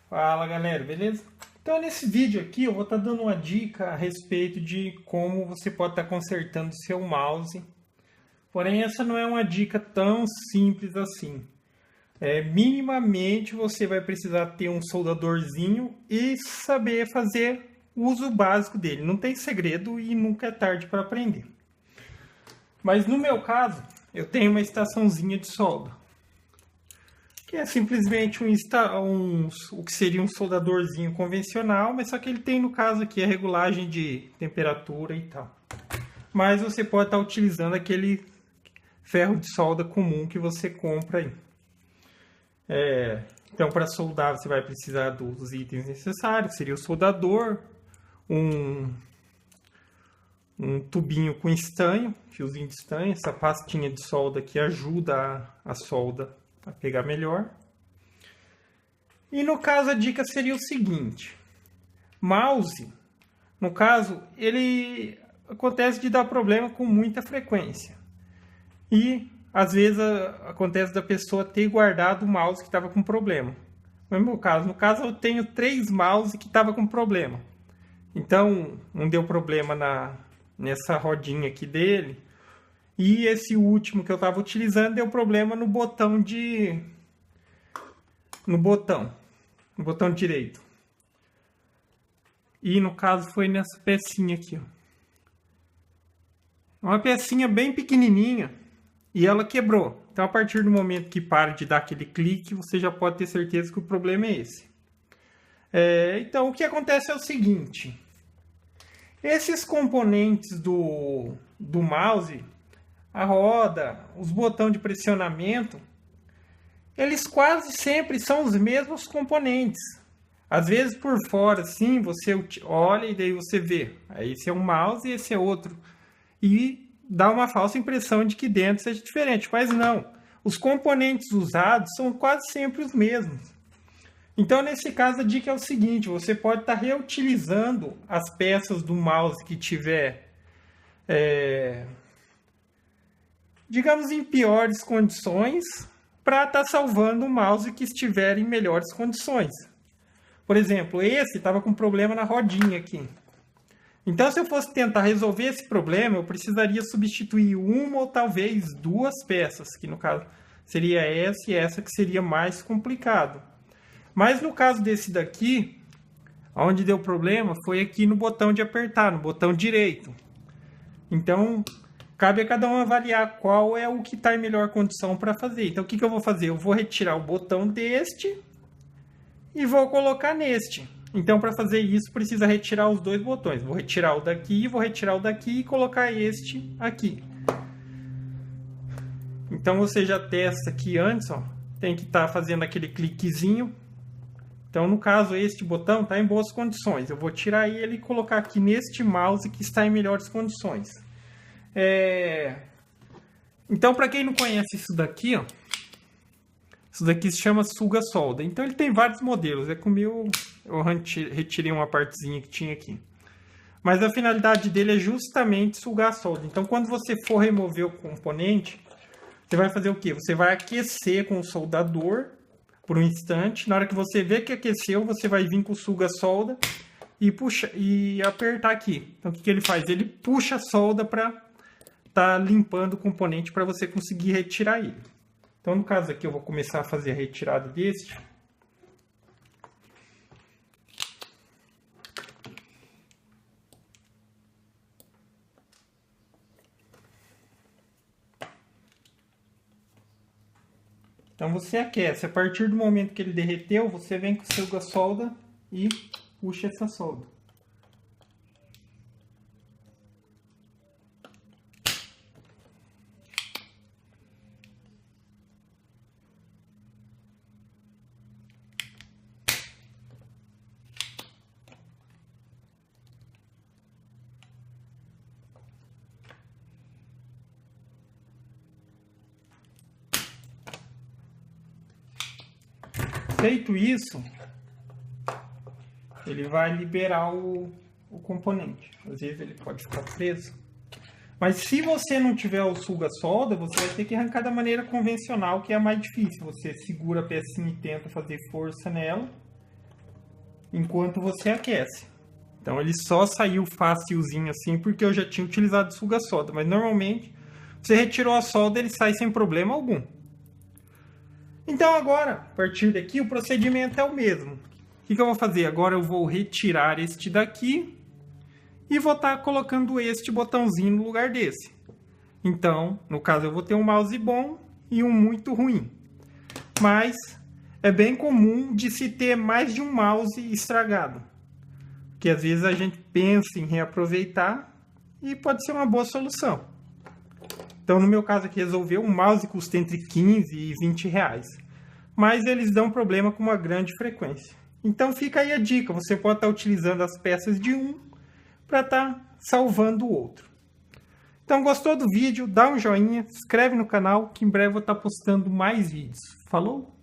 Fala galera, beleza? Então nesse vídeo aqui eu vou estar dando uma dica a respeito de como você pode estar consertando seu mouse. Porém essa não é uma dica tão simples assim. Minimamente você vai precisar ter um soldadorzinho e saber fazer o uso básico dele. Não tem segredo e nunca é tarde para aprender. Mas no meu caso eu tenho uma estaçãozinha de solda, que é simplesmente o que seria um soldadorzinho convencional, mas só que ele tem, no caso aqui, a regulagem de temperatura e tal. Mas você pode estar utilizando aquele ferro de solda comum que você compra aí. Então, para soldar, você vai precisar dos itens necessários, seria o soldador, um tubinho com estanho, fiozinho de estanho, essa pastinha de solda que ajuda a solda a pegar melhor. E no caso a dica seria o seguinte: mouse, no caso, ele acontece de dar problema com muita frequência. E às vezes acontece da pessoa ter guardado o mouse que estava com problema. No meu caso, eu tenho 3 mouse que estavam com problema. Então, um deu problema nessa rodinha aqui dele. E esse último que eu estava utilizando deu problema no botão direito. E no caso foi nessa pecinha aqui, ó. Uma pecinha bem pequenininha e ela quebrou. Então a partir do momento que para de dar aquele clique, você já pode ter certeza que o problema é esse. Então o que acontece é o seguinte: esses componentes do mouse, a roda, os botões de pressionamento, eles quase sempre são os mesmos componentes. Às vezes por fora, assim, você olha e daí você vê. Aí esse é um mouse e esse é outro. E dá uma falsa impressão de que dentro seja diferente. Mas não. Os componentes usados são quase sempre os mesmos. Então, nesse caso, a dica é o seguinte: você pode estar reutilizando as peças do mouse que tiver, digamos, em piores condições, para estar salvando o mouse que estiver em melhores condições. Por exemplo, esse estava com problema na rodinha aqui. Então, se eu fosse tentar resolver esse problema, eu precisaria substituir uma ou talvez 2 peças, que no caso seria essa e essa, que seria mais complicado. Mas no caso desse daqui, onde deu problema foi aqui no botão de apertar, no botão direito. Então, cabe a cada um avaliar qual é o que está em melhor condição para fazer. Então, o que eu vou fazer? Eu vou retirar o botão deste e vou colocar neste. Então, para fazer isso, precisa retirar os 2 botões. Vou retirar o daqui, vou retirar o daqui e colocar este aqui. Então, você já testa aqui antes, ó. Tem que estar fazendo aquele cliquezinho. Então, no caso, este botão está em boas condições. Eu vou tirar ele e colocar aqui neste mouse que está em melhores condições. Então, para quem não conhece isso daqui, ó, isso daqui se chama suga-solda. Então, ele tem vários modelos. Com o meu, eu retirei uma partezinha que tinha aqui. Mas a finalidade dele é justamente sugar a solda. Então, quando você for remover o componente, você vai fazer o quê? Você vai aquecer com o soldador por um instante. Na hora que você vê que aqueceu, você vai vir com o suga-solda e apertar aqui. Então, o que ele faz? Ele puxa a solda para estar limpando o componente para você conseguir retirar ele. Então, no caso aqui, eu vou começar a fazer a retirada deste. Então, você aquece. A partir do momento que ele derreteu, você vem com o suga-solda e puxa essa solda. Feito isso, ele vai liberar o componente. Às vezes ele pode ficar preso. Mas se você não tiver o suga-solda, você vai ter que arrancar da maneira convencional, que é a mais difícil. Você segura a pecinha e tenta fazer força nela enquanto você aquece. Então ele só saiu facilzinho assim porque eu já tinha utilizado suga-solda, mas normalmente você retirou a solda, ele sai sem problema algum. Então agora, a partir daqui, o procedimento é o mesmo. O que eu vou fazer? Agora eu vou retirar este daqui e vou estar colocando este botãozinho no lugar desse. Então, no caso, eu vou ter um mouse bom e um muito ruim. Mas é bem comum de se ter mais de um mouse estragado. Porque às vezes a gente pensa em reaproveitar e pode ser uma boa solução. Então, no meu caso aqui, resolveu, um mouse custa entre 15 e 20 reais. Mas eles dão problema com uma grande frequência. Então fica aí a dica, você pode estar utilizando as peças de um para estar salvando o outro. Então gostou do vídeo? Dá um joinha, se inscreve no canal que em breve eu vou estar postando mais vídeos. Falou?